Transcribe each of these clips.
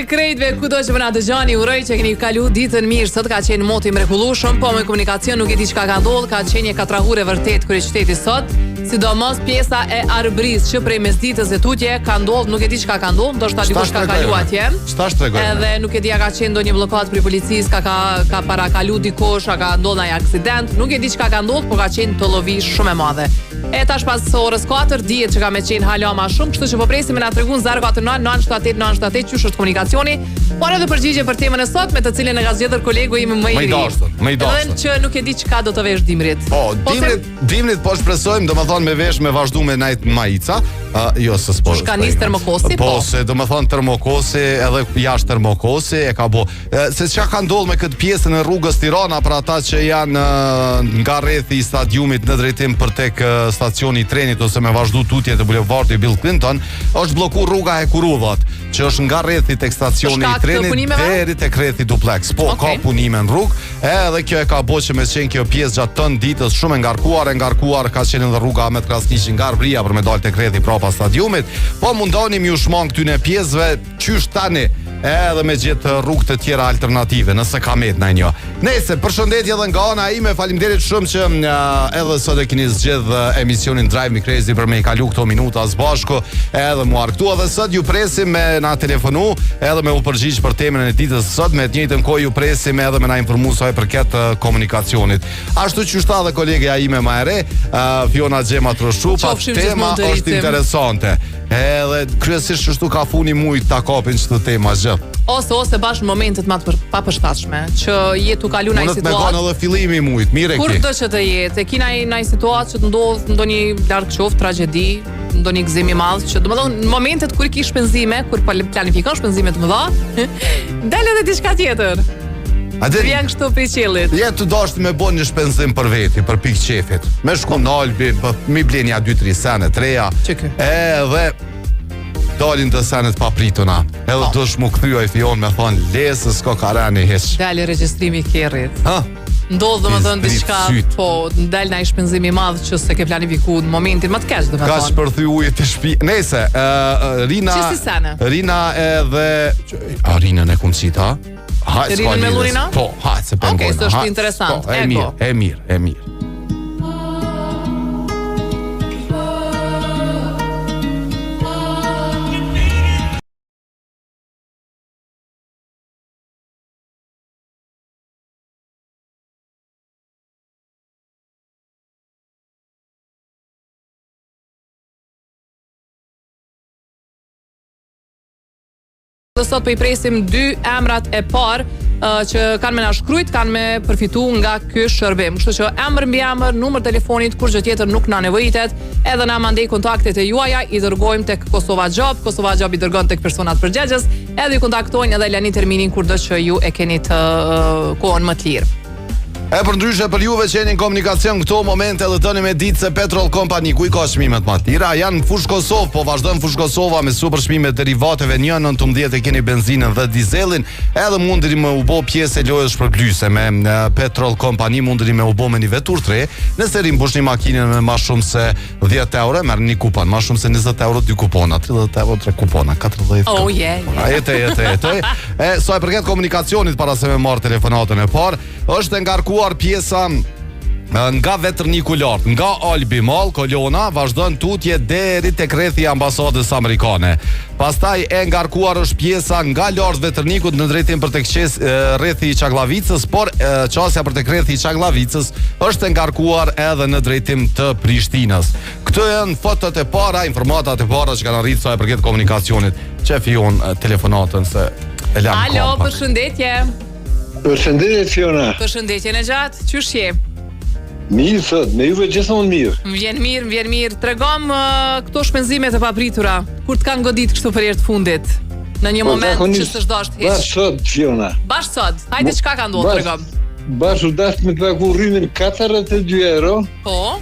Përshëndetje krejtve, kudo që më na dëgjoni, uroj që keni kalu ditën mirë. Sot ka qenë moti i mrekullueshëm, po me komunikacion nuk e di çka ka ndodhur, ka qenë një katrahur e vërtet kryeqyteti sot. Sidomos pjesa e Arbërisë që prej mesditës e tutje ka ndodhur, nuk e di çka ka ndodhur, ndoshta dikush ka kalu atje. Edhe nuk e di a ka qenë ndonjë bllokad për policisë, ka parakalu dikush, a ka ndodhur një aksident, nuk e di çka ka ndodhur, por ka qenë tollovi shumë e madhe. E tash pas orës 4 dihet që ka me qenë hala më shumë, kështu që po presim me na tregun 049 978 978 çush është komunikacioni, por edhe përgjigje për temën e sot me të cilën e ka zgjedhur kolegu im më i ri. Më i dashur. Edhe që nuk e di çka do të vesh Dimrit. Po, Dimrit po shpresojmë, domethënë me vesh me vazhdu me najt majica, jo se s'po. Ka nis termokosi, po. Se domethënë termokosi edhe jashtë termokosi e ka bo. Se çka ka ndodhur me këtë pjesën e rrugës Tirana për ata që janë nga rrethi i stadiumit në drejtim për tek stacioni i trenit ose me vazhdu tutje të bulevardit Bill Clinton, është bllokuar rruga e Kurullat, që është nga rrethi tek stacioni i trenit deri tek rrethi Duplex. Po, ka punime në rrugë, edhe kjo e ka bërë që me qenë kjo pjesë gjatë tën ditës shumë e ngarkuar ka qenë edhe rruga Ahmet Krasniqi nga Arbëria për me dalë tek rrethi prapa stadiumit. Po mundonim ju shmang këtyne pjesëve qysh tani, edhe me gjithë rrugë të tjera alternative, nëse ka met në një. Nese, përshëndetje edhe nga ana ime, faleminderit shumë që edhe sot e keni zgjedh emisionin Drive Me Crazy për me i kalu këto minuta së bashku, edhe mu arktu, edhe sot ju presim me na telefonu, edhe me u përgjigj për temën e ditës sot, me të njëjtën kohë ju presim edhe me na informu sa për këtë komunikacionit. Ashtu që shta dhe kolegja ime ma e re, Fiona Xhema Troshu, pa tema është interesante. Edhe kryesisht kështu ka funi mujt ta kapin çdo tema gjë. Ose bashkë në momentet më të papërshtatshme që jetu kalu në situatë. Me kanë edhe fillimi i mujt, mire ki. Kur do që të jetë, e kina në situatë që të ndodh ndonjë larg qoftë tragjedi, ndonjë gëzim i madh, që domethënë në momentet kur ki shpenzime, kur planifikon shpenzime të mëdha, del edhe diçka tjetër. Vjen kështu për qellit. Je të dashti me bon një shpenzim për veti, për pikë qefit. Me shku në Albi, mi blenja 2-3 sene, 3-a. Edhe dalin të senet paprituna. Edhe dush mu këthyoj Fion me thonë, lesë s'ko karani heq. Dali regjistrimi i kerrit. Ndodh domethënë diçka, po, ndal na i shpenzimi i madh që se ke planifikuar në momentin më të keq domethënë. Ka shpërthy ujë të shtëpi. Nëse Rina edhe Rina e kumcita. Rinën me Lurina? Po, hajtë se pëngojna. Okej, së është interesant. Po, e mirë. Sot po i presim dy emrat e parë që kanë me na shkrujt, kanë me përfitu nga ky shërbim. Kështu që emër mbi emër, numër telefonit, kur gjë tjetër nuk na nevojitet, edhe na mandej kontaktet e juaja, i dërgojmë tek Kosova Job i dërgon tek personat përgjegjës, edhe ju kontaktojnë edhe lani terminin kurdo që ju e keni të kohën më të lirë. E për ndryshe për juve që jeni në komunikacion këto momente edhe tëni me ditë se Petrol Company ku i ka çmimet më të tira, janë në Fush Kosovë, po vazhdojnë Fush Kosova me super çmime derivateve 1.19 e keni benzinën dhe dizelin, edhe mundeni me u bë pjesë e lojës shpërblyese me Petrol Company, mundeni me u bë me një veturë 3, nëse rimbushni makinën me më shumë se 10 euro, merrni një kupon, më shumë se 20 euro 2 kupona, 30 euro 3 kupona, 40. Oh yeah. E sa i përket komunikacionit para se me marr telefonatën e parë, është ngarkuar pjesa nga Veterniku lart, nga Albi Mall, Kolona, vazhdon tutje deri tek rrethi i ambasadës amerikane. Pastaj e ngarkuar është pjesa nga lart Veternikut në drejtim për tek rrethi i Çaglavicës, por çësia për tek rrethi i Çaglavicës është e ngarkuar edhe në drejtim të Prishtinës. Këto janë fotot e para, informatat e para që kanë arritur sa e përket komunikacionit. Fion telefonatën se e lam. Alo, përshëndetje. Përshëndetje Fiona. Përshëndetje në gjatë, qysh je? Mirë sot, me juve gjithmonë mirë. Më vjen mirë. Tregom këto shpenzimet e papritura, kur të kanë godit kështu për herë të fundit. Në një moment që s'është dashur hiç. Bash sot Fiona. Bash sot. Hajde çka ka ndodhur tregom. Bash u dash me pagu rrymin 42 euro. Po.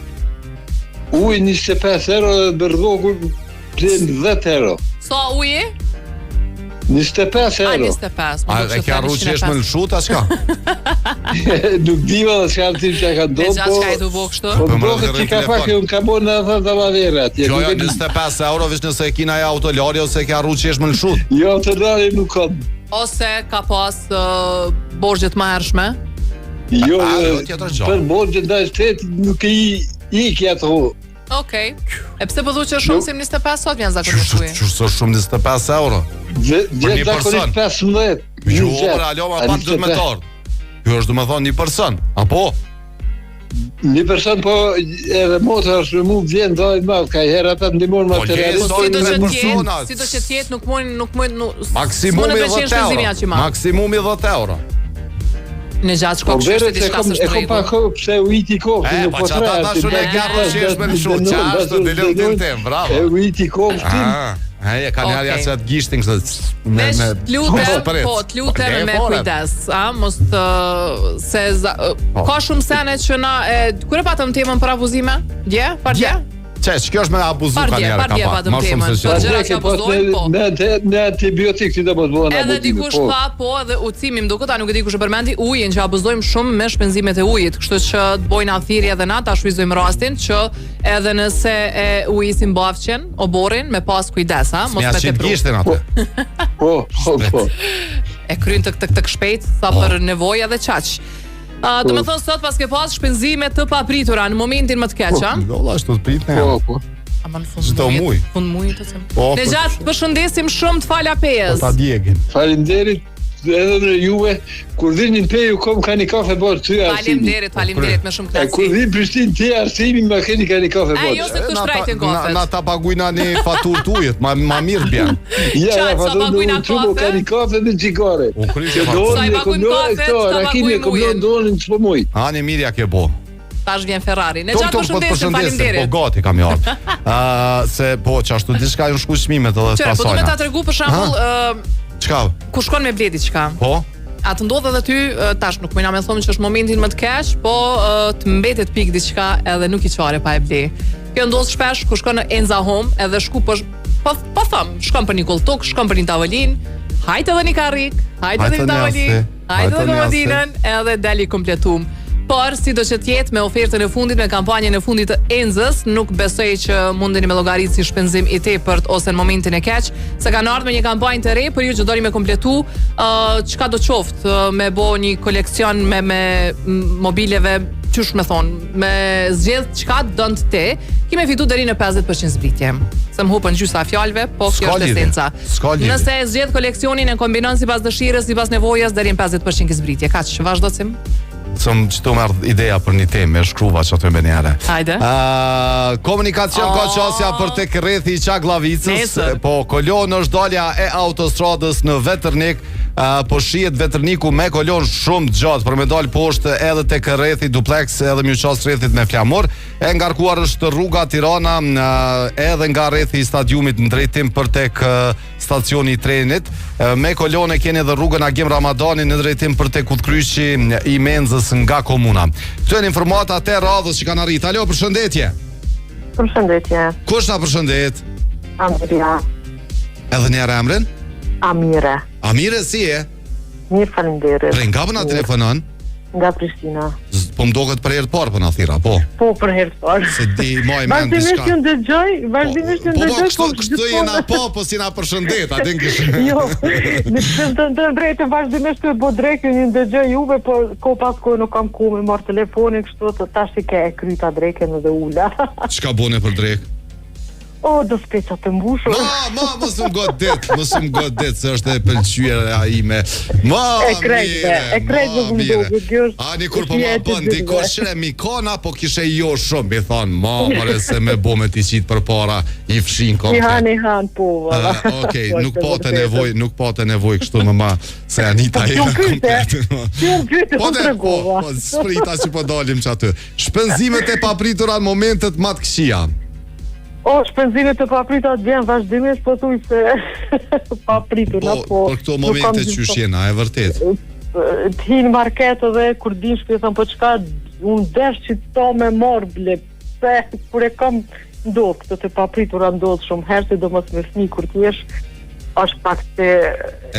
Uji 25 euro dhe bërdoku 10 euro. Sa uji? 25 A, euro. 25. A e ke arru që është më lëshut, a shka? Nuk diva dhe s'ka tim që ka do, E gjatë shka i du bo kështu? po Po më mdohet rrë që ka telefon. pak e unë ka bo në thërë të lavere atje. Jo, nuk jo, e di. 25 euro veç nëse e kina e autolari ose ke arru që është më lëshut. Jo, të rrari nuk kam. Ose ka pas borxhet më hershme? Jo, jo, tjetër gjë. për borxhe ndaj shtetit nuk i ki ato. Okej. E pse po thu që shumë si 25 sot vjen zakonisht uji? Qështë është shumë 25 euro? Gjithë një person. zakonisht 15. Jo, 20, pra, alo, ma a pak 25. dëmetar. Kjo është do me thonë një person, apo? Një person po edhe motra është mu vjen dojnë madh, ka herë ata ndihmon Po, materialisht. lej, Si do që me tjetë, persona. si do që tjetë nuk mund Maksimumi 10 shpenzimi euro. aq i madh. Maksimumi 10 euro. Në gjatë Po shko kështu vere se se diçka së e kom pa shtrejtë. kohë pse u iti kohë. E, pa që ata ta shumë e gjarë që është me lëshut, që është të dilën tim, bravo. E u iti kohë tim. E ka njerë Okej. që atë gishtin kështë Veç t'lutem, prit. po t'lutem me fort. kujdes, a mos të se ka shumë sene që na kur e patëm temën për abuzime? Dje? Par dje? Qesh, kjo është me abuzu ka Par njerë ka dje pa. patëm Ma shumë temën. se Po që. gjëra që abuzojnë, po. Në antibiotik ti do mos bëhen Edhe abuzime. dikush tha po edhe ucimi, më duket, a nuk e di kush e përmendi ujin që abuzojmë shumë me shpenzimet e ujit, kështu që të bojnë thirrje edhe na ta shfryzojmë rastin që edhe nëse e ujisim bafqen, oborrin me pas kujdes, ha, mos Mja me që tepru. gishtin atë. Po. E kryen të shpejt sa për nevojë edhe çaq. Do të thonë sot pas ke pas shpenzime të papritura në momentin më të keq, ha? Dolla është të prit ne. Po. Ama në fund Çdo muj. Fund muj të them. Po, Ne po, gjatë përshëndesim shumë të fala pejës. Ta djegin. Faleminderit edhe në juve, kur vinin peju kom ka një kafe bërë ty arsimi. Faleminderit me shumë E kur knaqësi. vin Prishtinë ti arsimi më keni ka një kafe E jo bërë. se këtu shtrajtin kafet. Na ta paguajna një faturë të ujit, ma mirë bjen. Ja, Qatë, sa faton paguajna në çubo kafe? ka një kafe dhe cigare. U kryq Që e dolin Sa i e paguajnë komlon kafet, këto, sa rakini e paguajnë komlon ujin. dolin çdo muj. Ani mirja ke bo. Tash vjen Ferrari. Ne Tok, gjatë tok, po të përshëndesim, Po faleminderit. gati kam ardhur. Se po çashtu diçka janë shku çmimet edhe Qëre, po du me ta pasojna. tregu për shembull Çka? ku shkon me bledi çka. Po? A të ndodh edhe ty, tash nuk mëna me thonë që është momentin më të keq, po të mbetet pik diçka edhe nuk i çare pa e ble. Kjo ndodh shpesh kur shkon në Enza Home, edhe shku po them, shkon për një koltuk, shkon për një tavolinë, hajt edhe një karrik, hajt edhe një tavolinë, hajt edhe komodinën, edhe dali kompletum. Por, si do që tjetë me ofertën e fundit, me kampanjën e fundit të Enzës, nuk besoj që mundeni me llogaritë si shpenzim i tepërt ose në momentin e keq, se kanë ardhur me një kampanjë të re për ju që doni me kompletu, çka do qoftë, me bo një koleksion me mobileve, qysh me thonë, me zgjedh çka don ti, kime fitu deri në 50% zbritje. Se më hupën gjysa fjalëve, po kjo është esenca. Nëse e zgjedh koleksionin e kombinon sipas dëshirës, sipas nevojës, deri në 50% zbritje. Kaq, vazhdocim. Sëm që të mërë ideja për një temë, e shkruva që atë me njëre. Hajde. Komunikacion ka qasja për tek rrethi i Qaglavicës, po kolon është dalja e autostradës në Vetërnik, po shihet Vetërniku me kolon shumë gjatë për me dalë poshtë edhe tek rrethi duplex edhe më qas rrethit me flamur. E ngarkuar është rruga Tirana edhe nga rrethi i stadiumit në drejtim për tek stacioni i trenit. Me kolone keni edhe rrugën Agim Ramadani në drejtim për tek udhkryqi i Menzës nga komuna. Këto janë informata të radhës që kanë arritur. Alo, përshëndetje. Përshëndetje. Kush na përshëndet? Amira. Edhe një emrin? Amire. Amire si e? Mirë, faleminderit. Prej nga na telefonon? Nga Prishtina. Po më duket për herë të parë po na thira, po. Po, për herë të parë. Se di moj mend diçka. Vazhdimisht ju ndëgjoj, vazhdimisht ju ndëgjoj. Po, kështu jena po si na përshëndet, atë kish. Jo, në të drejtë vazhdimisht të bo drejtë ju ndëgjoj juve, por ko pas kohë nuk kam ku me marr telefonin, kështu të tash i ke kryta drekën edhe ula. Çka bune për drek? O, do speca të mbushur. Mos më godet, se është e pëlqyera ime. E krejtë më duket. Ani kur po ma bën dikosh që mi kona, po kishe jo shumë, mi thonë, more se me bo me t'i qitë për para, i fshin komplet. I han, po, valla. Okej, nuk po të nevoj kështu më ma, se Anita e komplet. Po, po, sprita që po dalim që aty. Shpenzimet e papritura në momentet ma të këqia. O, shpenzimet të papritura të vjen vazhdimisht, po thuj se papritura, po. Për këto momente që shjena, e vërtet. Të hinë marketë dhe kur din shpesën, po qka, unë desh që to me morë ble, se kur e kam ndodhë, këtë të papritura ndodhë shumë herë, se do mos me fmi kur t'jesh, është pak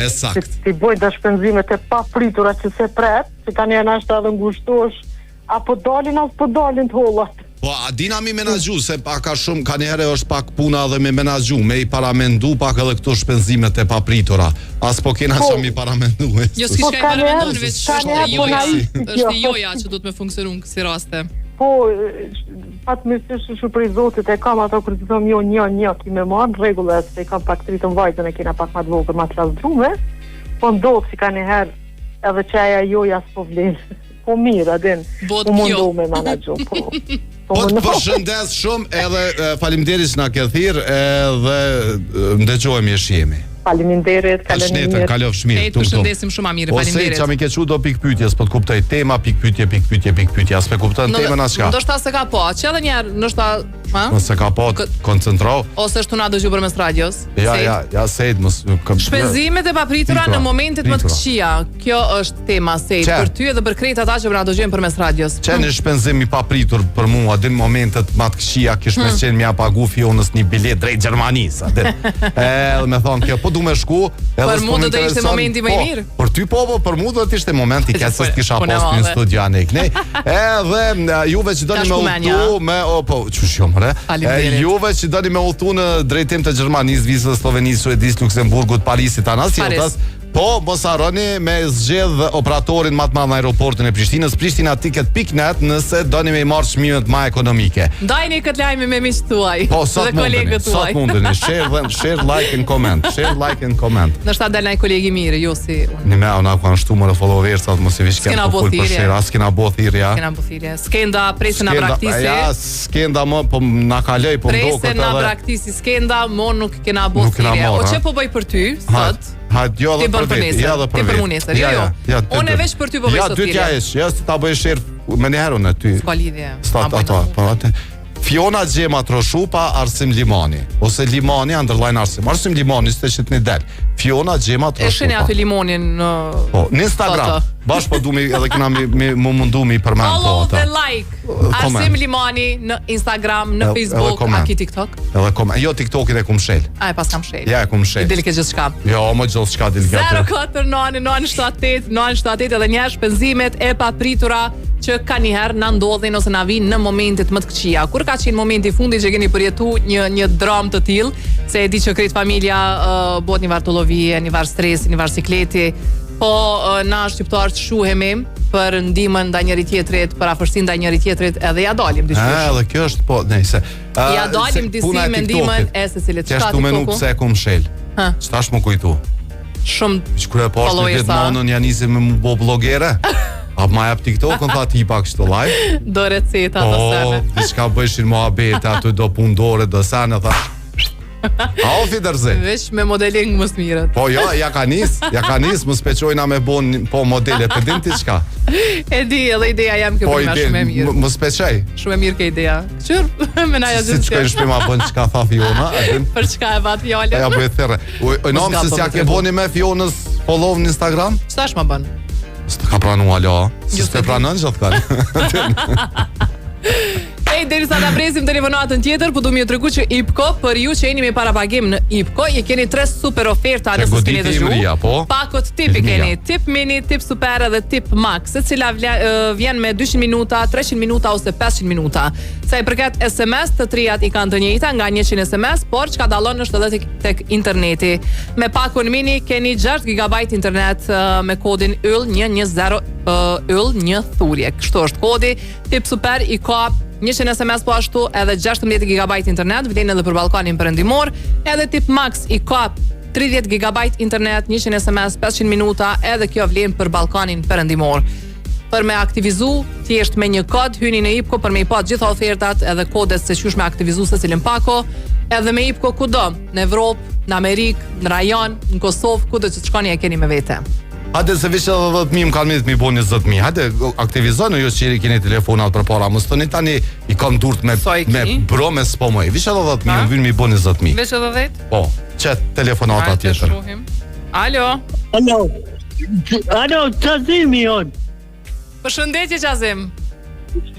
Sakt. ti bojnë të shpenzimet e papritura që se pret, që kanë janë ashtë edhe ngushtosh, apo dalin të hollat. Po, a dina mi menaxhu, se pak ka shumë, ka njëherë është pak puna dhe me menaxhu, me i paramendu pak edhe këto shpenzimet e papritura. As po kena që mi paramendu. Jo, s'ki shka i paramendu, veç është jo. joja që do të me funksionu në kësi raste. Po, fatmirësisht shupër i Zotit e kam ato kur të thom jo një ki me marrë në rregull, se kam pak tritën vajzën e kena pak ma të vogël, ma të lasdrume, po ndodh si ka njëherë edhe që aja joja s'po vlen. Po mirë, adin, u mundu me manaxhu, po. Po të përshëndes shumë edhe faleminderit që na ke thirr edhe ndëgjohemi e shihemi. Faleminderit, kaloni mirë. Kalofsh mirë. Të përshëndesim shumë mirë, faleminderit. Ose çam i ke çu do pikpyetjes, po të kuptoj tema pikpyetje, as me kupton temën as çka. Ndoshta se ka po, që edhe një herë, ndoshta, ha? Nëse ka po, koncentro. Ose shtu na dëgjoj përmes radios. Ja, sejt mos shpenzimet e papritura në momentet më të këqija. Kjo është tema sejt për ty edhe për krejt ata që na dëgjojnë përmes radios. Çeni shpenzim i papritur për mua në momentet më të këqija, kish më qenë më pagu fionës një bilet drejt Gjermanisë, atë. Edhe më thon kjo, po du me shku, edhe për mua do të ishte momenti më i mirë. Për ty po, për mua do të ishte momenti që s'e kisha pasur në studio anek, ne. Edhe juve që doni me udhtu me po, çush jo more. Juve që doni me udhtu në drejtim të Gjermanisë, vizës, Slovenisë, Suedisë, Luksemburgut, Parisit, Anasjotas. Po, mos harroni me zgjedh operatorin më të madh në aeroportin e Prishtinës, pristinaticket.net, nëse doni me i marrë çmimet më ekonomike. Ndajni këtë lajm me miqtë tuaj dhe kolegët tuaj. Sot mundeni, share, like and comment. Share, like and comment. Ndoshta dal një koleg i mirë, jo si unë. Në më ona kanë shtuar followersat, mos e vish këtu për share, as kena bothirja. Kena bothirje. Skenda presën na praktisi. Ja, skenda më po na kaloj po ndokët edhe. Presën na praktisi skenda, mo nuk kena bothirje. O çe po bëj për ty sot? Jo, dhe për vetë, ja dhe për vetë. Jo. Unë veç për ty po bëj sot. Ja, dy t'ja esh, ja ta bëj share me një herë në ty. S'ka lidhje. Ato. Fiona Gjema Troshupa, Arsim Limani. Ose Limani, underline Arsim. Arsim Limani, s'te që t'ni del. Fiona Gjema Troshupa. E sheni atë limonin në... Po, në Instagram. Bash po du mi, edhe kena më mundu mi përmen po follow ata. dhe like. Arsim Limani në Instagram, në Facebook, a ki TikTok? Edhe komen. Jo, TikTokin e kum shel. A e pas kam shel. Ja, e kum shel. Dilike gjithë shka. Jo, më gjithë shka dilike. 049-978 edhe një shpenzimet e papritura që ka njëherë na ndodhin ose na vinë në momentet më të këqija. Kur ka qenë momenti i fundit që keni përjetu një dram të tillë, se e di që krejt familja bëhet një vartollovie, një var stresi, një var sikleti, po na shqiptarët shuhemi për ndihmën ndaj njëri tjetrit, për afërsinë ndaj njëri tjetrit, edhe ja dalim diçka. Edhe kjo është po, nejse. Ja dalim disi me ndihmën e secilit. Çfarë tu menu pse e kum shel? Ç'tash më kujtu? Shumë kur e poshtë vetë nonën ja nisi me bo blogere. Apo ma jap TikTok-un tha ti pak kështu live. Do receta do seme. Diçka bëshin muhabete aty do pundore do sana tha. Auf Wiedersehen. Veç me modeling më smirët. Po jo, ja ka nis, më speçojna me bon po modele të din ti çka. E di, edhe ideja jam kjo më shumë e mirë. Më speçoj. Shumë e mirë kjo ideja. Qyr me na jazë. Si shkoj shpema bën çka tha Fiona, a din? Për çka e vat fjalën? Ja bëj therrë. O nom se s'ja ke boni me Fionës follow në Instagram? Ç'tash më bën? S'të ka pranu alo, si s'te pranon që t'kanë. Ej, derisa ta presim telefonatën tjetër, po du mi tregu që IPCO, për ju që jeni me parapagim në IPCO, je keni 3 super oferta në së s'keni dëgju. Pakot tip i keni, tip mini, tip super dhe tip max, se cila vjen me 200 minuta, 300 minuta ose 500 minuta. Sa i përket SMS, të trijat i kanë të njëjta nga 100 SMS, por çka dallon është edhe tek interneti. Me pakun mini keni 6 GB internet me kodin YL110 YL1 thurje. Kështu është kodi. Tip super i ka 100 SMS po ashtu edhe 16 GB internet, vlen edhe për ballkonin perëndimor, edhe tip max i ka 30 GB internet, 100 SMS, 500 minuta, edhe kjo vlen për ballkonin perëndimor. Për me aktivizu, thjesht me një kod, hyni në IPCO për me i pa gjitha ofertat edhe kodet se qysh me aktivizu se cilin pako, edhe me IPCO kudo, në Evropë, në Amerikë, në rajon, në Kosovë, kudo që të shkoni e keni me vete. Hajde se vishë edhe 10.000 më kanë mi bo 20.000. Hajde, aktivizojnë ju që keni telefonat për para. Mos toni tani i kam durt me bro me s'po moj. Vishë edhe 10.000 më vynë mi bo 20.000. Vishë edhe 10? Po, qëtë telefonata tjetër. Alo? Alo, Qazim i on. Përshëndetje Qazim.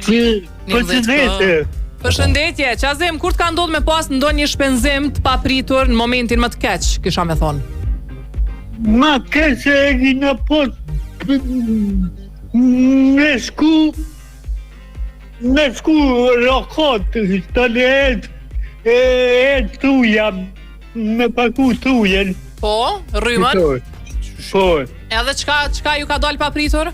Përshëndetje. Përshëndetje, Qazem, kur të ka ndodhur me pas ndonjë shpenzim të papritur në momentin më të keq, kisha me thonë? Ma keq e kina pas me shku rokot, të e tuja, me paku tujen. Po, rrymën. Po. Edhe çka ju ka dalë papritur?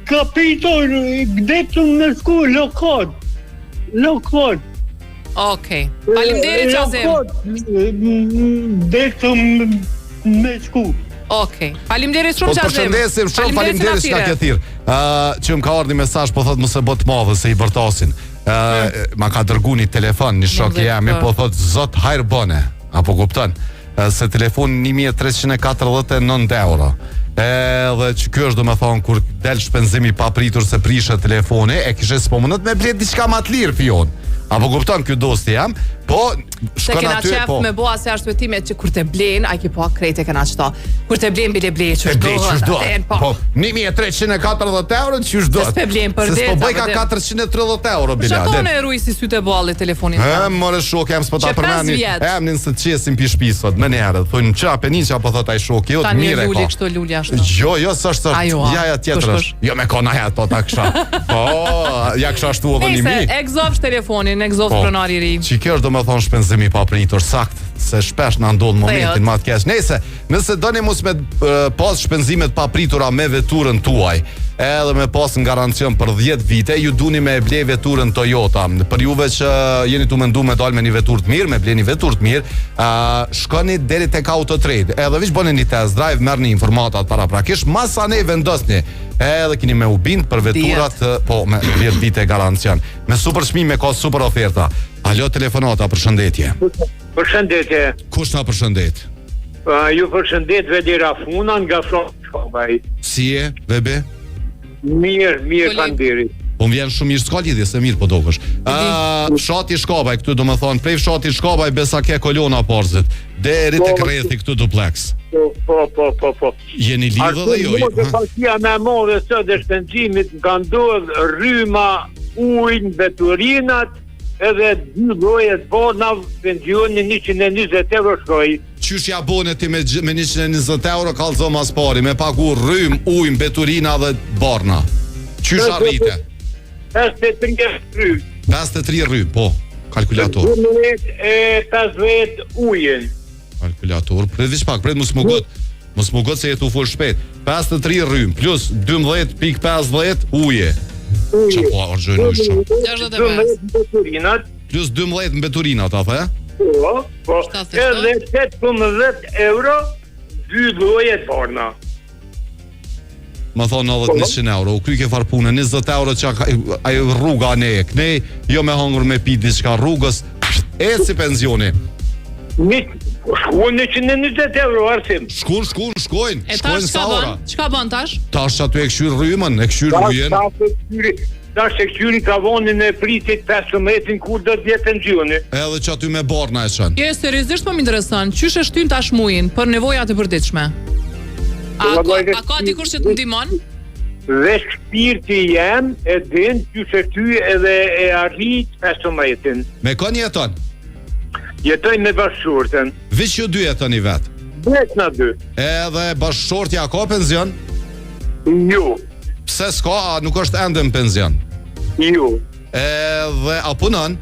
Ka pritur, gdetëm me shku lokot. Okej. Faleminderit Qazem. Gdetëm me shku. Okej. Faleminderit shumë Po Qazem. përshëndesim, shumë faleminderit që ka këthir. Që më ka ardhur një mesazh, po thot mos e bë të madhe se i vërtasin. Ma ka dërgu një telefon, një shok i jam, po thot zot hajr bone, apo kupton? Se telefon 1349 euro. Edhe që kjo është do me thonë kur del shpenzimi papritur se prishe telefoni, e kishe s'pomunët me blet diçka ma të lirë fion. Apo kupton kjo dosti jam, po Se shkon kena aty qef po. me bo asë arsvetime që kur te blen, a ki po krejt e kena qëta. Kur te blen, bile ble që E blej që shdo. Po. Po, 1340 euro që shdo. Se s'pe blen për Se s'po det, bëj ka apo det. 430 euro bila. Shaton e ruj si syte boalli telefonin të. More shok, jam s'po ta Që 5 përmeni. vjet. Emnin se të qesim pi shpisot, më njerët. Thonë qa peninqa, po thot ai shoki, jo të Ta një mire lulli ka. kështu lulli ashtu. Jo, s'është Ajo, a. jaja tjetër Kush, është. Jo me kona ja to ta kësha. Po, ja kësha ashtu edhe një mi. Nejse, e gzovsh telefonin, e gzovsh pronari i ri. Që kjo është do me thonë shpenzimi papritur, sakt, se shpesh në ndodhë momentin ma të kesh. Nejse, nëse doni mos me pas shpenzimet papritura me veturën tuaj, edhe me pas në garancion për 10 vite, ju duni me e ble veturën Toyota. Për juve që jeni tu mendu me dal me një vetur të mirë, me ble një vetur të mirë, shkoni deri tek Autotrade. Edhe vish bëni një test drive, merrni informatat para prakish, masa ne vendosni. Edhe keni me u bind për veturat, po me 10 vite garancion. Me super çmime, ka super oferta. Alo, telefonata, përshëndetje. Përshëndetje. Kush na përshëndet? Ju përshëndet Vedi Rafuna nga Shkobaj. Si e, bebe? Mirë kandiri. Po më vjen shumë mirë, s'ka lidhje se mirë po dokësh. Fshati Shkobaj këtu, do më thonë, prej fshati Shkobaj besa ke kolona porzit, deri tek rrethi këtu duplex. Po. Jeni lidhë dhe jo? Pasia me modhe së dhe shpenzimit nga ndodhë rryma, ujnë, veturinat, edhe 2 llojet bona, pensioni 120 euro shkoj. Qysh ja bone ti me 120 euro kallzo mas pari, me pagu rrym, ujnë, veturina dhe borna. Qysh arrite? 53 rrym. 53 rrym, po, kalkulator. 50 ujën. Kalkulator, prit pak, prit mos më gët se jetu full shpejt. 53 rrym plus 12.50 uje. Qa po argjojnë ujë shumë? 12 veturinat. Plus 12 mbeturinat, a the? Po. Edhe 18 euro 2 llojet borna. Më thonë 100 euro, u kry ke farë punë, 20 euro që ajo rruga ne e kënej, jo me hangër me pi diçka rrugës, e si pensioni. Shkuën 120 euro, arsim. Shkojnë. E tash çka bën tash? Tash aty e këshyr rrymën, e këshyr ujen. Tash e këshyri kavonin e pritit 15 kur do të jetë pensioni. Edhe që aty me borna e shën. Jo, seriozisht po më intereson, qysh e shtyn tash muin për nevojat e përditshme? A ka dikush që të ndihmon? Dhe shpirti jem e din që se ty edhe e arrit 15. Me kon jeton? Jetoj me bashkëshorten. Veç ju dy jetoni vetë? Veç na dy. Edhe bashkëshortja ka pension? Jo. Pse s'ka, a nuk është ende në pension? Jo. Edhe, a punon?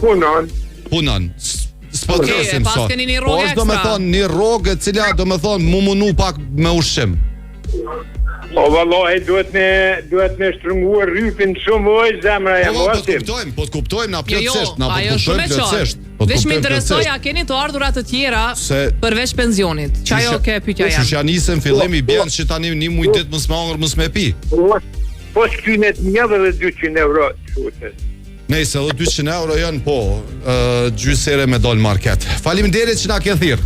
Punon. S'po të rësim pas sot. keni një Po rrogë është do me ekstra. thonë një rrogë e cila do me thonë mu munu pak me ushqim. O vallahi duhet me shtrënguar rrypin shumë oj zemra e mosim. Po të kuptojmë na plotësisht, na po të ajo shumë e kuptojmë plotësisht. qartë. Veç më interesoj, a keni të ardhurat të tjera përveç pensionit? Çajo ke pyetja Që janë. ja nisën fillimi bjen që tani një muj ditë mos me hangër mos me pi. Po shkynet njëve dhe 200 euro qute. Nëse edhe 200 euro janë po gjysere me dol market. Faleminderit që na ke thirr.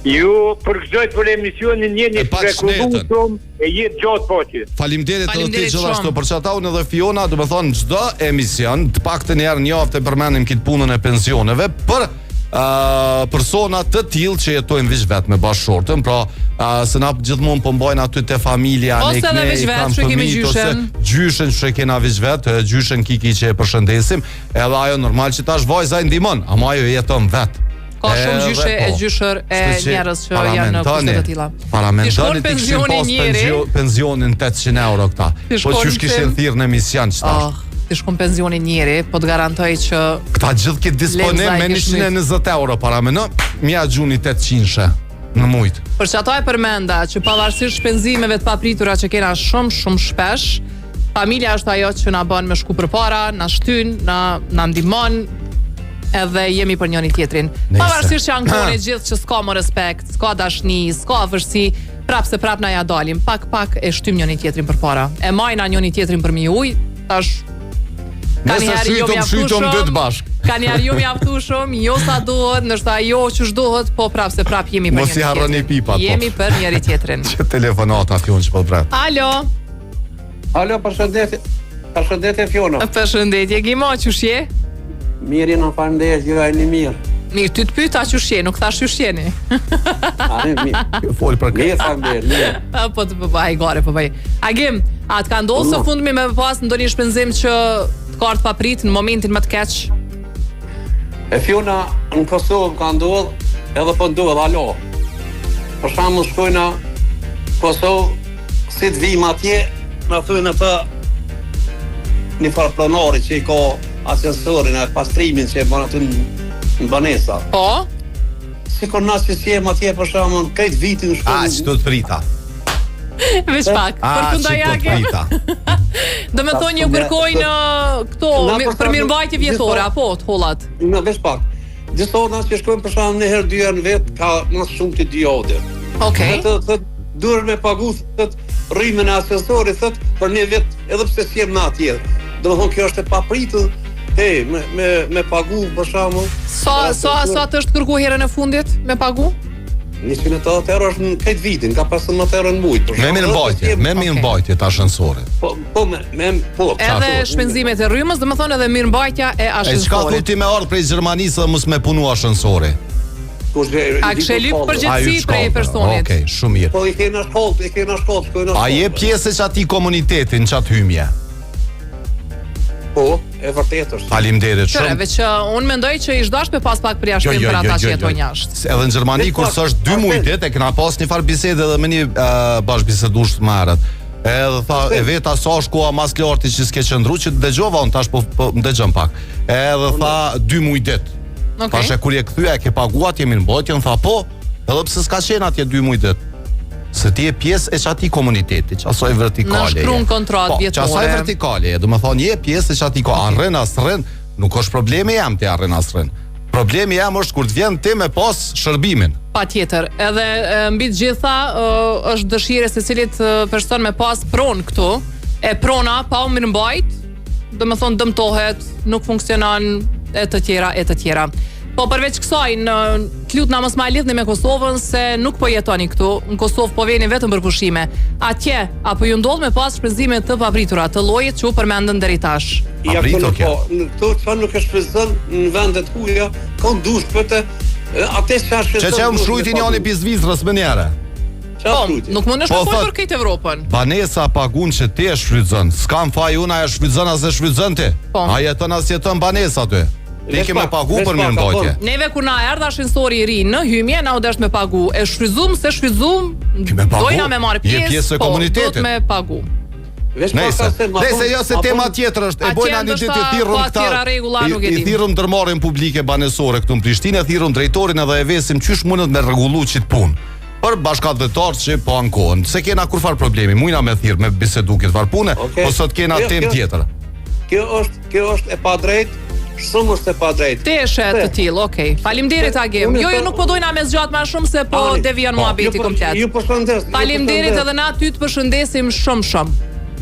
Ju përgëzoj për emisionin njeni të rekulluar e jetë gjatë poqe. Faleminderit edhe ti gjithashtu për çata unë edhe Fiona, do të thonë çdo emision të paktën herë në javë të përmendim këtë punën e pensioneve për persona të tillë që jetojnë veç vetë me bashkëshortën, pra se na gjithmonë po mbajnë aty te familja, ose edhe veç vetë, që kemi gjyshen. Gjyshen që kena veç vetë, gjyshen Kiki që e përshëndesim, edhe ajo normal që tash vajza e ndihmon, ama ajo jeton vetë. Ka shumë gjyshe e gjyshër e njerëz që janë në kushte të tilla. Paramendoni ti kishin pas pensionin 800 euro këta. Po çush kishin thirrë në emision çfarë? Ti shkon pensionin njëri, po të garantoj që këta gjithë këtë disponim me 120 euro para me në, mja gjuni 800 në mujt. Për që ato e përmenda që pavarësisht shpenzimeve të papritura që kena shumë shpesh, familja është ajo që na bën me shku përpara, na shtyn, na ndihmon, edhe jemi për njëri tjetrin. Pavarësisht që ankoni gjithë që s'ka më respekt, s'ka dashni, s'ka vështirësi, prap na ja dalim, pak e shtym njëri tjetrin përpara. E majna njëri tjetrin për mi ujë, tash nëse shytëm dytë bashk. Ka njerë ju mjaftu shumë, jo sa duhet, nështë ajo që shdohet, po prap jemi për njëri tjetrin. Mos i harroni pipat. Jemi për njëri tjetrin. Që telefonata fjon që po bret. Alo, përshëndetje Fiona. Përshëndetje, Gimo, qëshje? Mirë, në faleminderit, ju jeni mirë. Mirë, ty të pyeta qëshje, nuk thash qëshjeni. Mirë. Fol për këtë. Mirë, faleminderit, mirë. Po të bëj, gare, po bëj. Agim, a të ka ndodhur së fundmi me pas ndonjë shpenzim që të ka ardhur pa prit në momentin më të keq? E Fiona, në Kosovë ka ndodhur, edhe po ndodh, alo. Për shembull shkojna Kosovë, si të vim atje, na thonë ata një farë pronari që i ka asensorin e pastrimin që e bën aty në banesa. Po? Si kur na që si jem atje për shembull, këtë vitin shkojnë. Që do të prita. Veç pak, për kënda jake. Do me thonë një kërkojnë këto, për mirëmbajtje vjetore, apo të hollat? Në veç pak. Disa na që shkojnë për shembull një herë dy herë në vet, ka mas shumë të diode. Okej. Thot duhet me pagu thot rrymën e asesorit thot për një vit edhe pse si jem na atje. Domethënë kjo është e papritur. Me pagu për shembull. Sa të është kërku herën e fundit me pagu? 180 euro është në këtë vitin, ka 15 euro në mujt. Me mirëmbajtje të ashensorit. Po. Edhe shpenzimet e rrymës, dhe më thonë edhe mirëmbajtja e ashensorit. E çka thuti me ardhë prej Gjermanisë dhe mos me punu ashensori? A kështë lyp përgjithësi prej personit? Okej, shumë mirë. Po i kena shkollë, A je pjesë që ati komunitetin që atë hymje? Po, e vërtet është. Faleminderit shumë. Veç që unë mendoj që ish dash me pas pak përjashtim për ata që jetojnë jashtë. Edhe në Gjermani kur s'është 2 muajt e kena pas një farë bisede edhe me një bashkëbisedues të marrët. Edhe tha e veta sa shkoa mas larti që s'ke qëndru që dëgjova unë tash po dëgjom pak. Edhe tha 2 muajt. Tash kur je kthye ke paguat jemi në mbajtje, tha po, edhe pse s'ka qenë atje 2 muajt. Se ti je pjesë e çati komuniteti, asaj vertikale. Në shkruan kontratë vjetore. Po, asaj vertikale, do të thonë je pjesë e çati arren asrren, nuk është problemi jam ti arren asrren. Problemi jam është kur të vjen ti me pas shërbimin. Patjetër, edhe mbi të gjitha është dëshira e secilit person me pas pronë këtu, e prona pa u mirëmbajt, do të thonë dëmtohet, nuk funksionon e të tjera. Po përveç kësaj, të lut na mos ma lidhni me Kosovën se nuk po jetoni këtu. Në Kosovë po veni vetëm për pushime. Atje apo ju ndodh me pas shpenzime të papritura, të llojit që u përmendën deri tash. Ja këto këto çfarë nuk e shpenzon në vendet huaja, ka dush për të atë çfarë shpenzon. Çe më shrujti njëri pi Zvicrës më njëherë. Po, nuk mund të shkoj për këtë Evropën. Banesa pagun që ti e shfrytëzon. S'kam faj unë e shfrytëzon as e shfrytëzon ti. A jeton as jeton banesa aty? Ti ke me pagu për mirëmbajtje. Neve kur na erdh ashensori i ri në hymje na u desh me pagu. E shfryzum se shfryzum. Dojna me marr pjesë e komunitetit. Po, me pagu. Nëse jo se tema tjetër është, e bojna një ditë të thirrëm këta. I thirrëm ndërmarrjen publike banesore këtu në Prishtinë, thirrëm drejtorin edhe e vesim çysh mundet me rregullu çit punë. Për bashkëdhëtarët që po ankohen. Se kena kurfar problemi, mujna me thirr me bisedu këtë var pune, po sot kena temë tjetër. Kjo është e padrejtë. Shumë është e padrejtë. Ti je të tillë, okay. Faleminderit Agim. Jo, nuk po dojna me zgjat më shumë se po devion muhabeti komplet. Ju përshëndes. Faleminderit edhe na ty të përshëndesim shumë.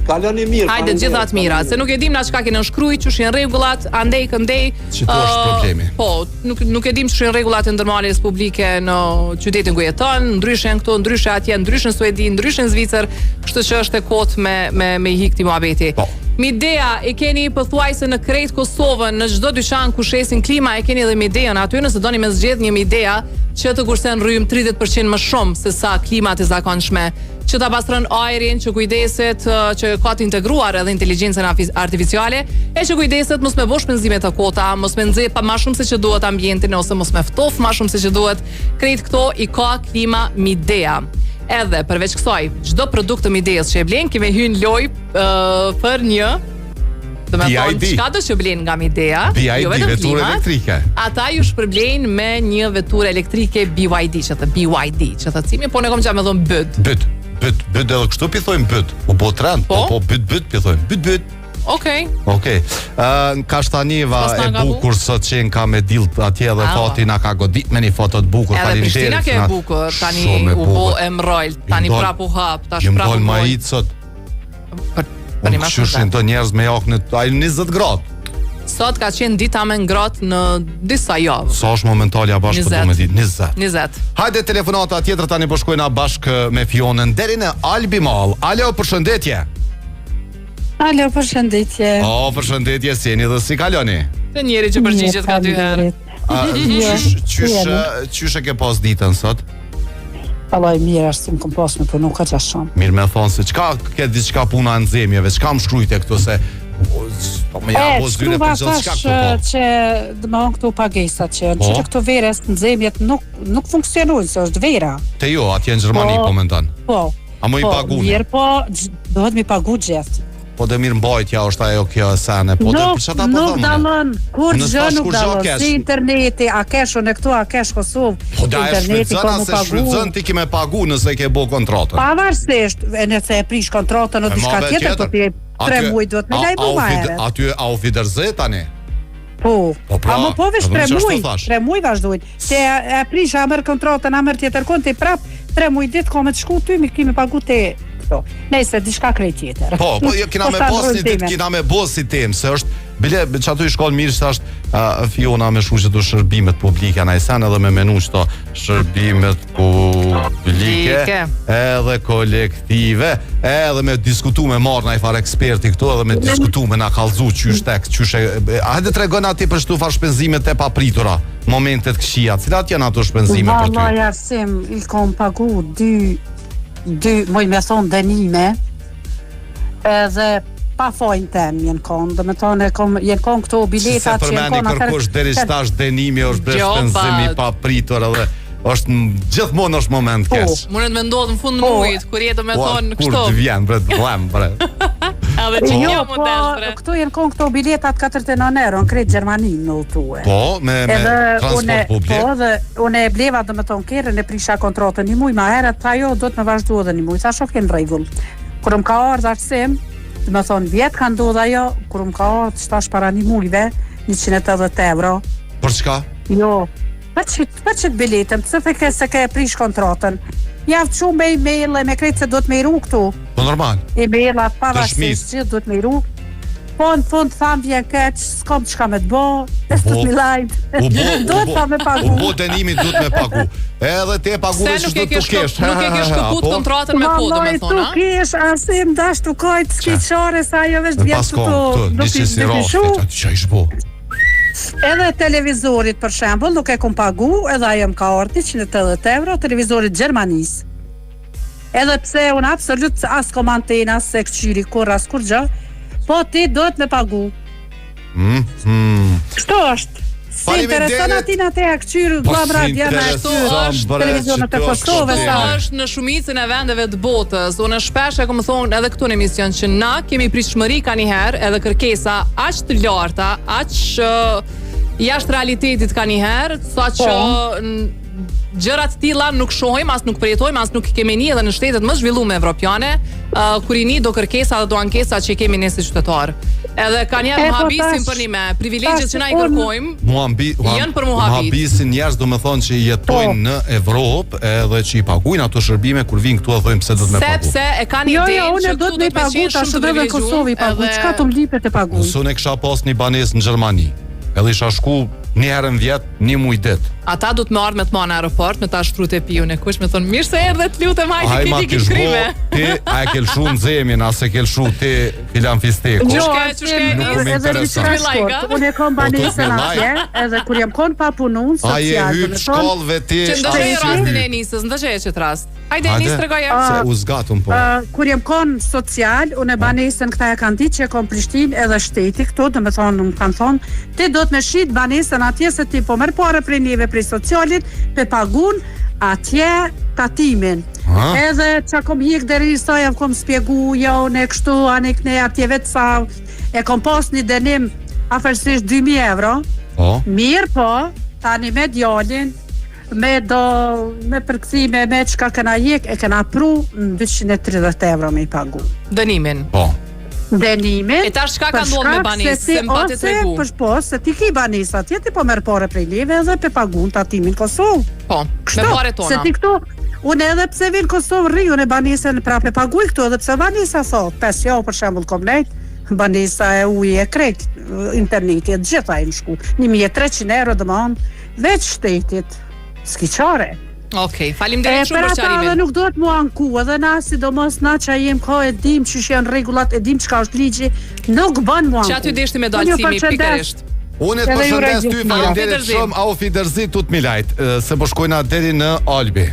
Kaloni mirë. Hajde gjitha të mira, se nuk e dim na çka keni shkruaj, çu janë rregullat, andej këndej. Çfarë është problemi? Po, nuk e dim çu janë rregullat e ndërmarrjes publike në qytetin ku jeton, ndryshe janë këtu, ndryshe atje, ndryshe në Suedi, ndryshe në Zvicër, kështu që është e kot me i hikti muhabeti. Midea e keni pothuajse në krejt Kosovën, në çdo dyqan ku shesin klima e keni edhe Midean aty, nëse doni me zgjedh një Midea që të kursen rrym 30% më shumë se sa klimat e zakonshme, që ta pastron ajrin, që kujdeset që ka të integruar edhe inteligjencën artificiale, e që kujdeset mos me bosh shpenzime të kota, mos me nxjerr pa më shumë se që duhet ambientin ose mos me ftof më shumë se që duhet. Krejt këto i ka klima Midea. Edhe përveç kësaj, çdo produkt të Mideas që e blen, kemi hyrë loj për një, do të thonë, çka do që blen nga Midea, jo vetëm veturë elektrike. Ata ju shpërblen me një veturë elektrike BYD, që të BYD, që të cimi, po ne kom qa me thonë bëd. Bëd edhe kështu pi thojmë bëd. Po trend, po bëd pi thojmë. Bëd. Okej. Kashtaniva e bukur sot që ka me dilt atje dhe fati na ka godit me një foto të bukur. Edhe Prishtina ke e bukur, tani u bo e mrojl, tani prap u hap, tash prap u ma hit sot. Për një ma shushin të njerëz me jakë në 20 gradë. Sot ka qenë dita me ngratë në disa javë. Sa është momentalja bashkë për du me ditë? 20. Hajde telefonata tjetër tani po shkojna bashkë me Fionën deri në Albimall. Alo, përshëndetje. Alo, përshëndetje. Përshëndetje, si jeni dhe si kaloni? Të njeri që përgjigjet ka 2 herë. Qysh e ke pas ditën sot? Allaj, mirë është si më kom pas me punu, ka që shumë. Mirë me thonë se qka ke diçka puna në zemjeve, qka më shkrujte këtu se... shkruva tash që dhe më onë këtu pagesat që në qëtë këtu veres në zemjet nuk funksionujnë, se është vera. Te jo, atje në Gjermani po mendan. Po. A mu i pagune? Mirë po, dohet mi pagu gjithë. Po dhe mirë mbajtja është ajo kjo sene. Nuk dalën, kur gjë nuk dalën, si interneti, a kesh unë këtu, a kesh Kosovë. Po da e shfrydzën, se shfrydzën ti ki me pagu nëse ke bo kontratën. Pavarësisht, nëse e prish kontratën o diçka tjetër, po ti 3 muaj duhet me lajbu ma ere. Aty a u fiderze tani? Po, a më po vesh 3 muaj vazhdojnë. Se e prish, a mërë kontratën, a mërë tjetër konti prap, 3 muaj ditë ka me të shku ty, mi kemi pagu te... Nëse diçka krejt tjetër. Po, kina me bos një ditë, kina me bos si tem, se është, bile, që aty i shkollë mirë se është Fiona me shu që të shërbimet publike, na i sen edhe me menu që to shërbimet publike, edhe kolektive, edhe me diskutu me marrë na i farë eksperti këtu, edhe me diskutu me na kalzu qysh tek, hajde të regona ti për shtu farë shpenzimet e papritura, momentet këshia, cilat janë ato shpenzime për ty? Valla jarësim, i kom pagu 2 moj me thonë dënime edhe pa fojnë tem jenë konë, dhe me thonë jenë konë këto biletat që jenë konë... Si se përmeni kërkush deri shtash dënimi është dhe shpenzimi pa pritur edhe është gjithmonë është moment kesh. Mundet me ndodhë në fund në mujt, kur jetë me thonë kështo. Kur të vjen, bre, të vlem, bre. Edhe që një model, bre. Këto jenë konë këto biletat 49 euro në krejtë Gjermanin në utue. Po, me transport publik. Po, dhe une e bleva dhe me thonë kere, ne prisha kontratën një muj, ma herët, ta jo do të me vazhdu edhe një muj, sa shok jenë regull. Kur më ka ardhë arsim, dhe me thonë vjetë ka ndodhë ajo, kur më ka ardhë shtash para një mujve, 180 euro. Për çka? Jo, për qëtë biletëm, pëse se ke prish kontratën. Javë që me e-mail e me krejtë se do të me i ru këtu. Po normal. E-mailat pavarësisht që do të me i ru. Po në fund thamë vjen keq, s'kom qka me të bo, e së të të milajt. Do të thamë me pagu. U bo dënimi do të me pagu. Edhe te pagu dhe që do të kesh. Nuk e kesh këput kontratën me po, do me thona. Tu kesh, asim dash të kojtë s'ki qare, sa jo vesh vjen të to. Do Edhe televizorit për shembull nuk e kom pagu, edhe ajo më ka ardhi 180 euro televizorit Gjermanis. Edhe pse unë absolut as kom antena, se këqyri kur as kur gjë, po ti do të me pagu. Kështu është. Si intereson atina te a këqyrë glabra djena e televizionet e Kosovës. Është në shumicën e vendeve të botës. Unë shpesh e kom thonë edhe këtu në emision që na kemi prishmëri ka njëherë edhe kërkesa aq të larta, aq jashtë realitetit ka njëherë, sa që gjërat tilla nuk shohim, as nuk përjetojmë, as nuk kemi një edhe në shtetet më zhvillume evropiane, kur i një do kërkesa dhe do ankesa që kemi ne si qytetar. Edhe ka njerë muhabisin për një me privilegjet që na i kërkojmë, janë për muhabit. Muhabisin njerës do me thonë që jetojnë në Evropë edhe që i paguajnë ato shërbime kur vinë këtu dhe thojmë pse do të me pagu. Sepse e ka një idenë që këtu do të me qenë shumë të privilegju. Çka të mlipet e pagu? Unë kisha pas një banesë në Gjermani. Edhe isha shku një herën vjet, një muj dit. Ata du të më ardhë me të ma në aeroport, me ta shtrut e piju në kush, me thonë, mirë se erdhe të lutem, hajde ma kiti ki shkrime. ti a e ke lshu në zemin, a se ke lshu ti filan fisteku. Çushke, Unë e kom banesën atje, edhe kur jam kon pa punun, A je hyp shkollëve ti. Që ndëshe rastin e Enisës, ndëshe e që rast. Hajde Enis, tregoj e. Se u zgatun po. Kur jam kon social, unë e banesën këta e kanë ditë që e kom Prishtinë edhe shteti këtu, do me thonë, më kanë thonë, ti do të me shit banesën atje se ti po merr pare prej neve prej socialit, pe pagun atje tatimin. Edhe që kom hik deri sa jam kom spjegu, jo, ne kështu, anik ne atje vetë sa e kom pas një denim afërsisht 2.000 euro. Mirë po, tani me djalin, me përkthime, me çka kena hik, e kena pru në 230 euro me I pagu. Dënimin. Po. Dënimin. E tash çka ka ndodhur me banesë, se më pa të tregu. Po, se ti ki banesë atje, ti po merr pare prej leve edhe pe pagun tatimin Kosovë. Po, me pare tona. Se ti këtu, unë edhe pse vin Kosovë rri, unë e banesën prapë paguaj këtu, edhe pse banesa thot, 5 javë për shembull kom nejt, banesa e uji e krejt, interneti e gjitha i më shku. 1.300 euro dëmon, veç shtetit, s'ki qare. Okej, faleminderit shumë për qarimin. Për ata edhe nuk do të mua anku, edhe na sidomos na që jem ka e dim që janë rregullat, e dim çka është ligji, nuk bën mua anku. Që aty deshti me dalësimi pikërisht. Unë të përshëndes ty, faleminderit shumë, au fiderzi tut milajt, se po shkojna deri në Albi.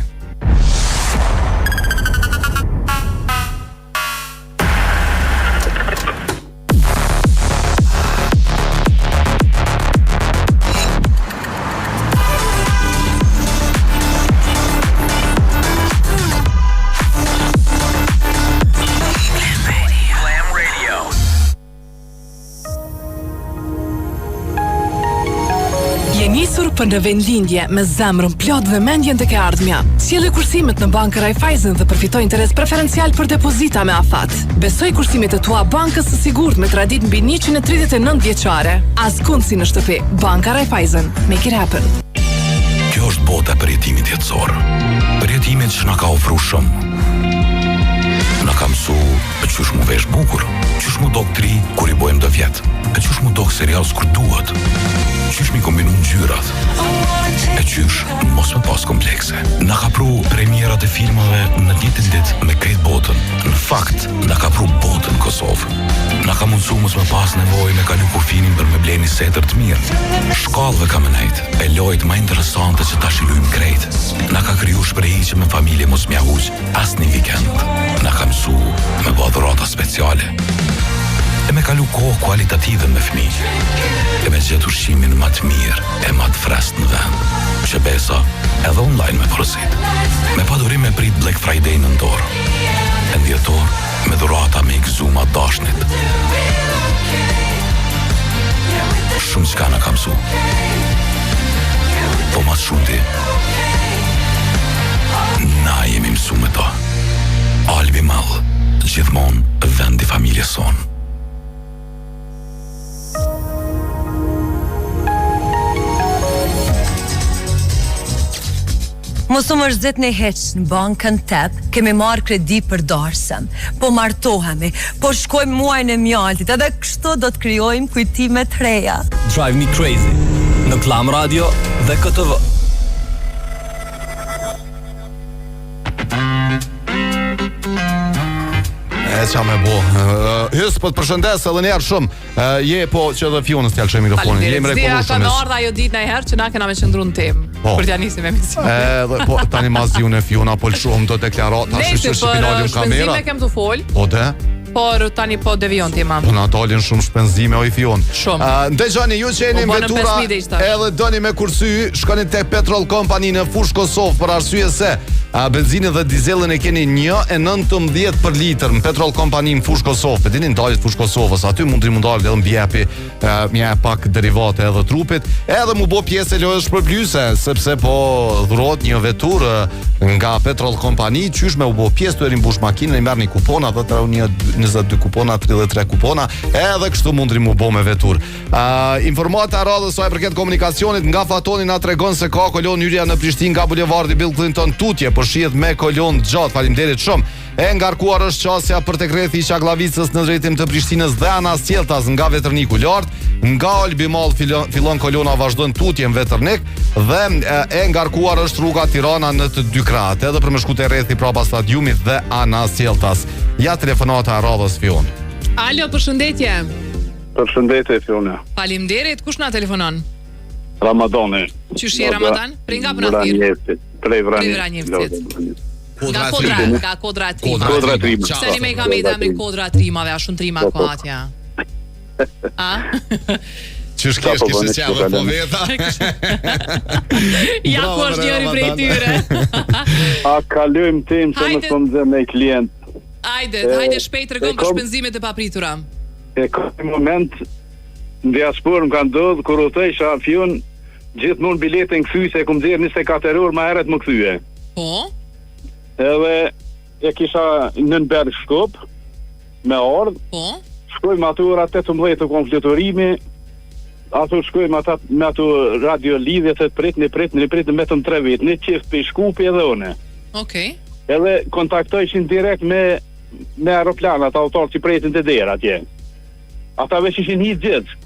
Për në vendlindje me zemrën plot dhe mendjen tek e ardhmja. Sjellë kursimet në Bankë Raiffeisen dhe përfitoj interes preferencial për depozita me afat. Besoj kursimet e tua bankës së sigurt me tradit mbi 139 vjeçare. Askund si në shtëpi. Banka Raiffeisen. Make it happen. Kjo është bota për jetimit jetësor. Për jetimit që na ka ofru shumë. Na ka mësu e qysh mu vesh bukur, qysh mu dok tri kur I bojmë dë vjet, e qysh mu dok serial s'kur duhet, qysh mi kombinu ngjyrat, e qysh mos me pas komplekse. Na ka pru premierat e filmave në të njëjtin ditë me krejt botën. Në fakt, na ka pru botën Kosovë. Na ka mundsu mos me pas nevojë me kalu kufinin për me bleni setër të mirë. Shkallëve ka me nejt, e lojt ma interesante që ta shilujmë krejt. Na ka kriju shprehje me familje mos mja huq as një vikend. Na ka mësu me bë dhurata speciale. E me kalu kohë kualitative me fëmijë. E me gjetë ushqimin më të mirë e më të freskët në vend. Që besa edhe online me porosit. Me padurim me prit Black Friday në ndorë. E në dhjetor me dhurata me I gëzuma dashnit. Shumë qka në kam su. Po mas shumë ti. Na jemi mësu me ta. Albi Mall, gjithmon vendi familje son. Mosu më rëzit në heq në bankën tep, kemi marrë kredi për darsem, po martohemi, po shkojmë muajnë e mjaltit, edhe kështu do të krijojmë kujtime të reja. Drive Me Crazy, në Klam Radio dhe KTV. E qa me bo. Hys, po të përshëndes edhe njerë shumë. Je po që dhe Fionës t'jallë që mikrofonin. Jemi rekoru shumë. Ka ardha jo ditë në herë që na kena me qëndru në temë. Për t'ja nisim emision. Po tani mas dhju në Fiona po lëshuam do deklarat. Nese për shpenzime kem të fol. Po de? Por tani po devion tema. Po na dalin shumë shpenzime o I Fion. Shumë. Ndëgjoni ju që jeni vetura edhe doni me kursy, shkoni tek Petrol Company në Fushë Kosovë për arsye se benzinë dhe dizelën e keni 1.19 për litër në Petrol Company në Fushë Kosovë. Pe dini ndalit Fushë Kosovës, aty mund të mundalit edhe mbjepi mje pak derivate edhe trupit, edhe mu bo pjesë e lojës shpërblyese, sepse po dhurot një vetur nga Petrol Company, qysh me u bo pjesë të erin bush makinën, I merr një kupona dhe të një 22 kupona, 33 kupona, edhe kështu mundri mu bo me vetur. Informata radhës saj përket komunikacionit nga Fatoni na tregon se ka kolon hyrja në Prishtinë nga bulevardi Bill Clinton tutje, por shihet me kolon gjatë. Faleminderit shumë. E ngarkuar është qasja për tek rrethi I Çaglavicës në drejtim të Prishtinës dhe Anasjeltas nga Veterniku lart. Nga Albi Mall fillon kolona, vazhdon tutjen Veternik dhe e ngarkuar është rruga Tirana në të dy krahat, edhe për me shku te rrethi prapa stadiumit dhe ana Sjeltas. Ja telefonata e radhës Fion. Alo, përshëndetje. Përshëndetje Fiona. Faleminderit. Kush na telefonon? Ramadani. Qysh je Ramadan? Prej nga për nathir? Prej Vranjevcit. Nga kodra e trima. Kodra e trima. Se një me kam i demri kodra e trimave, a shumë trima ko atja. A? Qysh kesh kishë qave po veta? Ja ku është njëri prej tyre. A kalojmë tim që më thonë dhe me klient. Hajde shpejt tregon për shpenzimet e papritura. E ka një moment në diaspor më kanë ndodhur kur u thësha Fion gjithmonë biletën kthyse e kum nxjerr 24 orë më herët më kthye. Po. Edhe e kisha në Bergshkop me ardh. Po. Shkojmë ato ora 18 të konfluturimi. Ato shkojmë me ato radio lidhje të pritni vetëm 3 vjet. Në çift pe Shkupi edhe unë. Okej. Edhe kontaktojshin direkt me aeroplan, ata autorë që pretin të dera atje. Ata veç ishin hitë gjithë.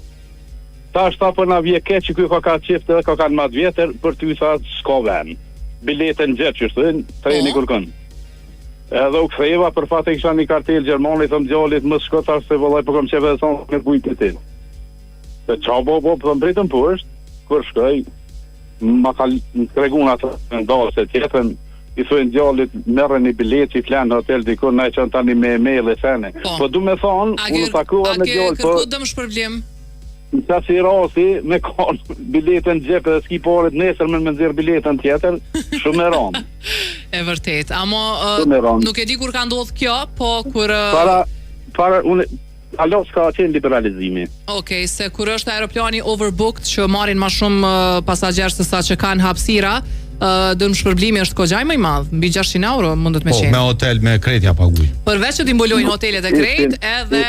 Ta është ta për na vje keq që kjo ka qift edhe ka kanë matë vjetër, për ty sa s'ka ven. Biletën gjithë që shtë, treni kërkën. Edhe u ktheva, për fat e kisha një kartel gjermani, thëm djallit më shkot ashtë se vëllaj për kom qeve dhe sonë me bujtë të ti. Dhe qa bo, thëm pritëm poshtë, kër shkoj, ma ka tregun atë në ndalë se tjetën, i thujnë djallit merre një bilet që i flenë në hotel dikur, na i qënë tani me e-mail e sene. Po du me thonë, unë takua me djallë, kërku dëmë shpërblim? Në që si rasi, me kanë biletën gjepë dhe s'ki paret nesër me nëzirë biletën tjetër, shumë e ramë. E vërtet, amo nuk e di kur ka ndodhë kjo, po kur... Para, unë, alo s'ka qenë liberalizimi. Okej, se kur është aeroplani overbooked, që marrin ma shumë pasagjerë se sa që kanë hapësira, dëmë shpërblimi është kogaj më i madh, mbi 600 euro mundet me qenë. Po, me hotel, me kretja paguj. Përveç që t'imbulojnë hotelet e krejt, edhe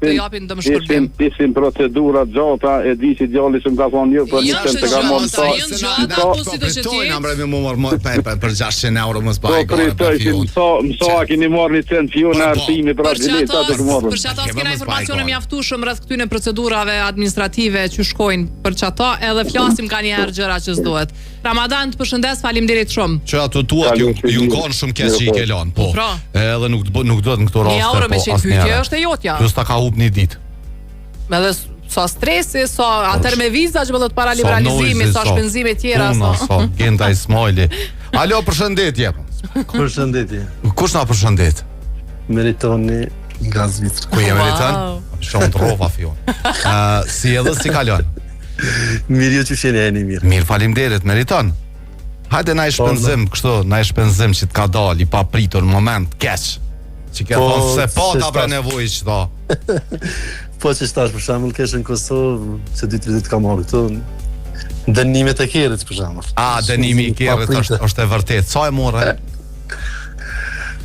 të japin dëmë shpërblim. Isin procedurat gjata, e di që djalli që më ka thonë një për një të ka mund sa. Jënë gjata, po si të që tjetë. Për 600 euro më s'paj gore për Fion. Mëso a kini marrë një cent Fion në artimi për atë bilet, atë të marrë. Për që ata s'kena informacione mjaftueshëm rreth këtyne procedurave administrative që shkojnë për që ata, edhe flasim ka një herë gjëra që s'duhet. Ramadan, të përshëndes, faleminderit shumë. Që ato tuat ju ngon shumë keq që i ke lënë, po. Edhe nuk duhet në këto raste. Një euro me qenë pyetje është e jotja. Plus ta ka hup një ditë. Edhe sa stresi, sa atër me viza që bëllot para liberalizimi, sa shpenzime tjera. Sa genda i smojli. Alo, përshëndetje. Përshëndetje. Kush na përshëndet? Meritoni nga Zvicra. Ku je Meriton? Shumë të rova Fion. Si edhe si kalon? Mirë ju që sheni e një mirë. Mirë, faleminderit, Meriton. Hajde na i shpenzim, kështu, na i shpenzim që t'ka dal, i pa pritur në moment, keq. Që ke thonë se po t'a bre nevoj që ta. Po që shtash, për shambull, kesh në Kosovë, që 2-3 ditë ka marrë këtu, dënimet e Kerrit, për shambull. Dënimi i Kerrit është e vërtet. Sa e morë?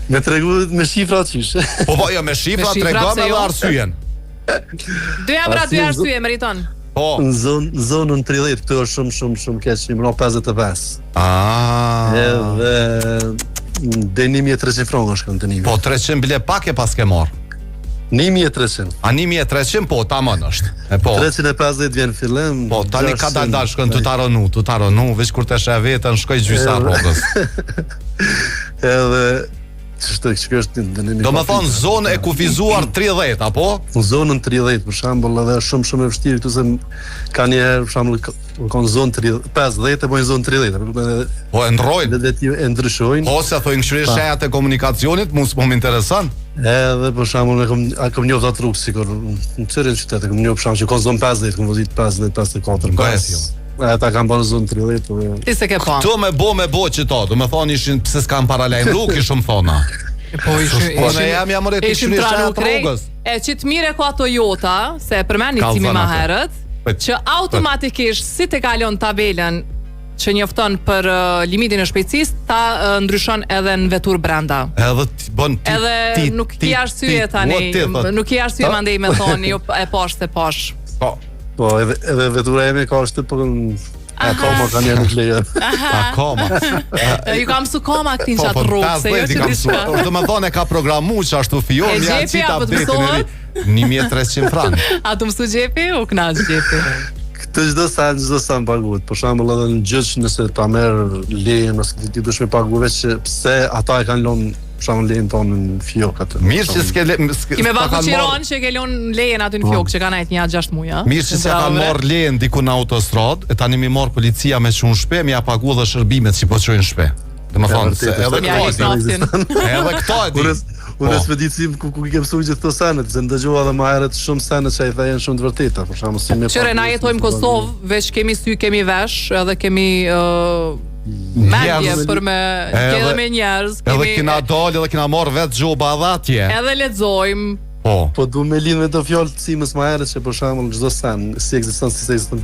Me tregu me shifra qysh. Po, jo, me shifra tregom edhe arsyen. 2 emra, 2 arsye, Meriton. Në zonën 30, këtu është shumë keq, një mëno 55. Edhe dënimi e 300 franga është kënë dënimi. Po, 300 bile pak e pas ke marë. 1300. A 1300, po, ta mënë është. 350 vjen fillim. Po, tani ka dal shkën të taronu, veç kur të shë vetën, shkoj gjysa rrogës. Edhe... Do me thonë zonë e kufizuar 30, apo? Zonën 30, për shambull, edhe shumë e vështirë këtu se ka njerë, për shambull, kanë zonë 50 e bojnë zonë 30. Po e ndrojnë? E ndryshojnë. Ose thojnë këshyri shajat e komunikacionit, mu më interesan? Edhe, për shambull, a kom njofë atë rrugë, si kur në cërin qytetë, kom njofë, për shambull, që kanë zonë 50, kom vëzit 50, 54, 5. Ata kanë bërë zonë 30. Ti se ke pa. Këto me bo që ta, do me thonë ishin pëse s'kam paralajnë rrugë, ishëm thona. Po ishim tranu rrugës. E që të mire ko ato jota, se përmen një cimi ma herët, që automatikisht si të kalon tabelen që njofton për limitin e shpejtësis, ta ndryshon edhe në vetur brenda. Edhe nuk ki arsye tani, nuk ki arsye mandej me thonë, jo e posh se posh. Po, edhe vetura jemi ka është për... Koma kanë janë të leje. Koma. Ju kam su koma këtin qatë rrugë, se jo që diçka. Do më thonë e ka programu që ashtu fion, ja gjepi, qita apo të update-in e ri. 1300 frank. A të mësu gjepi, u knaç gjepi? Këtë çdo sa paguhet. Për shembull edhe në gjyq nëse ta merr lejen, nëse ti dush me pagu veç pse ata e kanë lënë për shembull lejen tonë në fiok atë. Mirë që s'ke Ki me vaku qiron që ke lënë lejen aty në fiok që kanë ajt 1-6 muaj, a? Mirë që se kanë marrë lejen diku në autostradë, e tani mi marrë policia me çun shpe, mi ja pagu dhe shërbimet që po çojnë shpe. Domethënë se edhe këto e di. Unë ekspedicim ku i ke mësuar gjithë këto senet, se ndëgjova edhe më herët shumë senet që ai thënë shumë të vërteta, për shembull si me. Qëre na jetojmë Kosovë, veç kemi sy, kemi vesh, edhe kemi mendje për me edhe me njerëz, edhe kena dalë, edhe kena marrë vetë gjoba edhe atje. Edhe lexojmë. Po du me lidh me të fjalë të cimës më herët që për shembull çdo sen si ekziston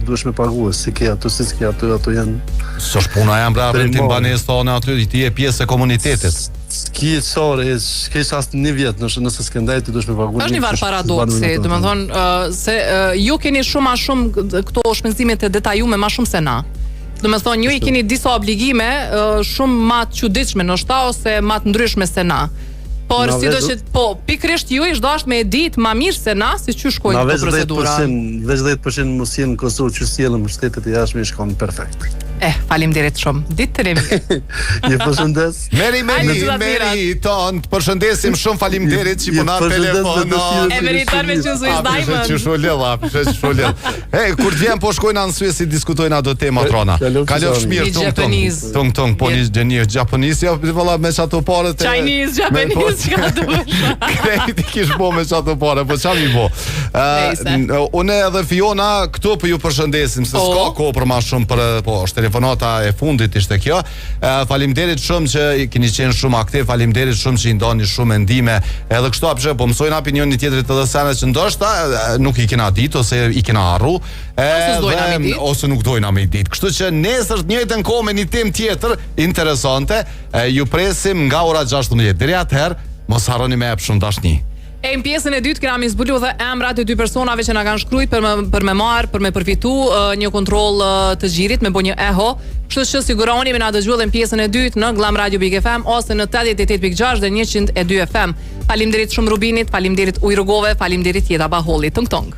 duhesh me paguë, si ke ato si ke ato janë. S'është puna jam bra për tim banesë tonë aty, ti je pjesë e komunitetit. Ski çore, ke as një vjet, nëse s'ke ndaj ti duhesh me paguë. Është një var paradoksi, domethënë se ju keni shumë më shumë këto shpenzimet e detajuara më shumë se na. Domethënë ju i keni disa obligime shumë më të çuditshme ndoshta ose më të ndryshme se na. Por sidoqë pikërisht ju ish dash me ditë më mirë se na si çu shkojnë këto procedura. Veç 10% mos jenë në Kosovë që sjellëm shtetet e jashtme shkon perfekt. Faleminderit shumë. Ditë të mirë. Ju përshëndes. Meri ton, të përshëndesim shumë, faleminderit që po na telefon. E meriton me çu Swiss Diamond. Çu sholella, kur vjen po shkojnë në Suez si diskutojnë ato tema trona. Kalosh mirë tung, po nis genius japonis, ja valla me çato parë të Chinese, Japanese, çka duhet. Krejti kish po me çato parë, po çfarë i bë? Unë edhe Fiona këtu po ju përshëndesim, se s'ka kohë për më shumë për është telefonata e fundit ishte kjo. Faleminderit shumë që keni qenë shumë aktiv, faleminderit shumë që i ndani shumë mendime. Edhe kështu apshe po mësojnë opinionin tjetrit edhe sene që ndoshta nuk i kena ditë ose i kena harru, ose nuk dojna me ditë. Kështu që nesër të njëjtën kohë me një temë tjetër interesante, ju presim nga ora 16 deri atëherë, mos harroni me shumë dashni. Në pjesën e dytë kena mi zbulu dhe emrat e dy personave që na kanë shkruajt për me marr, për me përfitu një kontroll të xhirit me bo një eho. Kështu që siguroni me na dëgjuar dhe në pjesën e dytë në Glam Radio Big FM ose në 88.6 dhe 102 FM. Faleminderit shumë Rubinit, faleminderit Ujrugove, faleminderit Jeta Baholli. Tong tong.